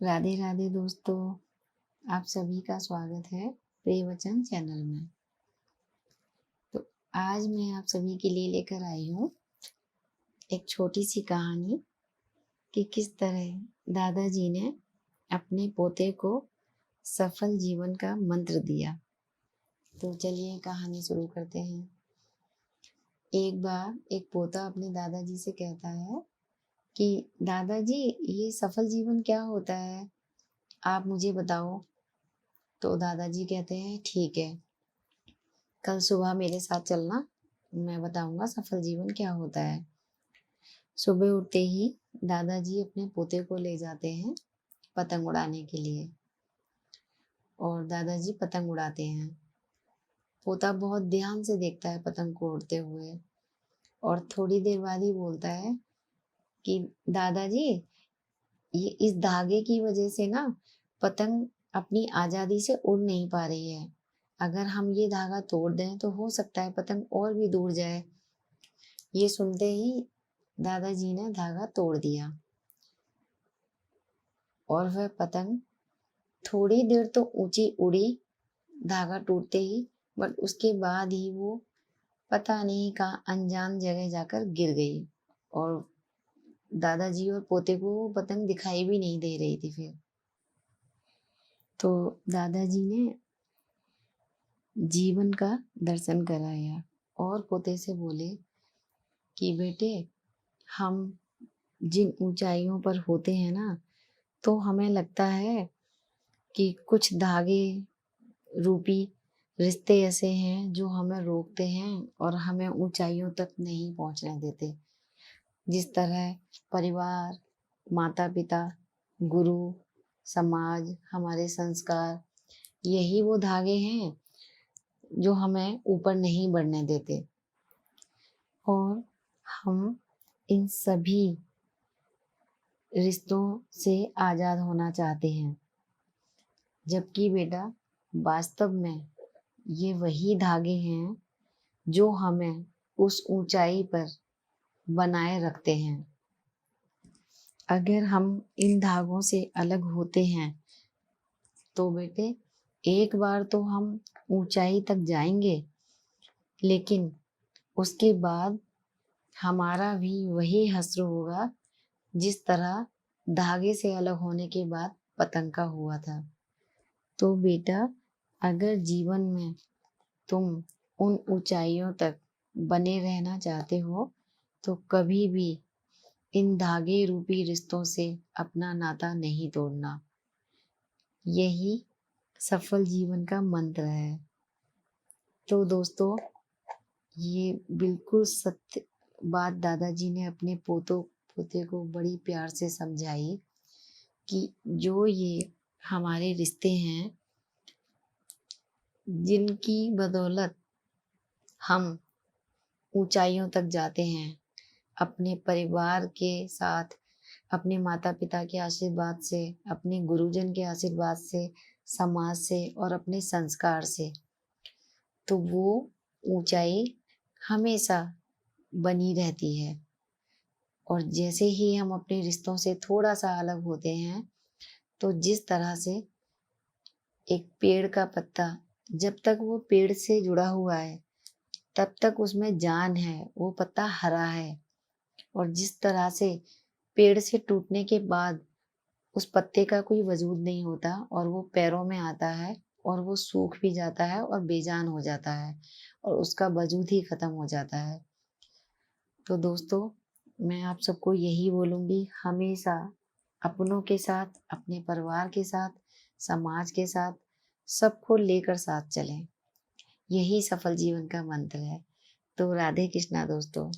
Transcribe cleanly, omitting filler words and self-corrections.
राधे राधे दोस्तों, आप सभी का स्वागत है प्रिय वचन चैनल में। तो आज मैं आप सभी के लिए लेकर आई हूँ एक छोटी सी कहानी कि किस तरह दादाजी ने अपने पोते को सफल जीवन का मंत्र दिया। तो चलिए कहानी शुरू करते हैं। एक बार एक पोता अपने दादाजी से कहता है कि दादाजी, ये सफल जीवन क्या होता है, आप मुझे बताओ। तो दादाजी कहते हैं, ठीक है, कल सुबह मेरे साथ चलना, मैं बताऊंगा सफल जीवन क्या होता है। सुबह उठते ही दादाजी अपने पोते को ले जाते हैं पतंग उड़ाने के लिए और दादाजी पतंग उड़ाते हैं। पोता बहुत ध्यान से देखता है पतंग को उड़ते हुए और थोड़ी देर बाद ही बोलता है कि दादाजी, ये इस धागे की वजह से ना पतंग अपनी आजादी से उड़ नहीं पा रही है। अगर हम ये धागा तोड़ दें तो हो सकता है पतंग और भी दूर जाए। ये सुनते ही दादाजी ने धागा तोड़ दिया और वह पतंग थोड़ी देर तो ऊंची उड़ी धागा टूटते ही, बट उसके बाद ही वो पता नहीं कहाँ अनजान जगह जाकर गिर गई और दादाजी और पोते को वो पतंग दिखाई भी नहीं दे रही थी। फिर तो दादाजी ने जीवन का दर्शन कराया और पोते से बोले कि बेटे, हम जिन ऊंचाइयों पर होते हैं ना, तो हमें लगता है कि कुछ धागे रूपी रिश्ते ऐसे हैं जो हमें रोकते हैं और हमें ऊंचाइयों तक नहीं पहुंचने देते। जिस तरह परिवार, माता पिता, गुरु, समाज, हमारे संस्कार, यही वो धागे हैं जो हमें ऊपर नहीं बढ़ने देते और हम इन सभी रिश्तों से आजाद होना चाहते हैं। जबकि बेटा, वास्तव में ये वही धागे हैं जो हमें उस ऊंचाई पर बनाए रखते हैं। अगर हम इन धागों से अलग होते हैं तो बेटे, एक बार तो हम ऊंचाई तक जाएंगे, लेकिन उसके बाद हमारा भी वही हश्र होगा जिस तरह धागे से अलग होने के बाद पतंग का हुआ था। तो बेटा, अगर जीवन में तुम उन ऊंचाइयों तक बने रहना चाहते हो तो कभी भी इन धागे रूपी रिश्तों से अपना नाता नहीं तोड़ना। यही सफल जीवन का मंत्र है। तो दोस्तों, ये बिल्कुल सत्य बात दादाजी ने अपने पोते को बड़ी प्यार से समझाई कि जो ये हमारे रिश्ते हैं, जिनकी बदौलत हम ऊंचाइयों तक जाते हैं, अपने परिवार के साथ, अपने माता पिता के आशीर्वाद से, अपने गुरुजन के आशीर्वाद से, समाज से और अपने संस्कार से, तो वो ऊंचाई हमेशा बनी रहती है। और जैसे ही हम अपने रिश्तों से थोड़ा सा अलग होते हैं, तो जिस तरह से एक पेड़ का पत्ता, जब तक वो पेड़ से जुड़ा हुआ है तब तक उसमें जान है, वो पत्ता हरा है। और जिस तरह से पेड़ से टूटने के बाद उस पत्ते का कोई वजूद नहीं होता और वो पैरों में आता है और वो सूख भी जाता है और बेजान हो जाता है और उसका वजूद ही खत्म हो जाता है। तो दोस्तों, मैं आप सबको यही बोलूँगी, हमेशा अपनों के साथ, अपने परिवार के साथ, समाज के साथ, सबको लेकर साथ चलें। यही सफल जीवन का मंत्र है। तो राधे कृष्णा दोस्तों।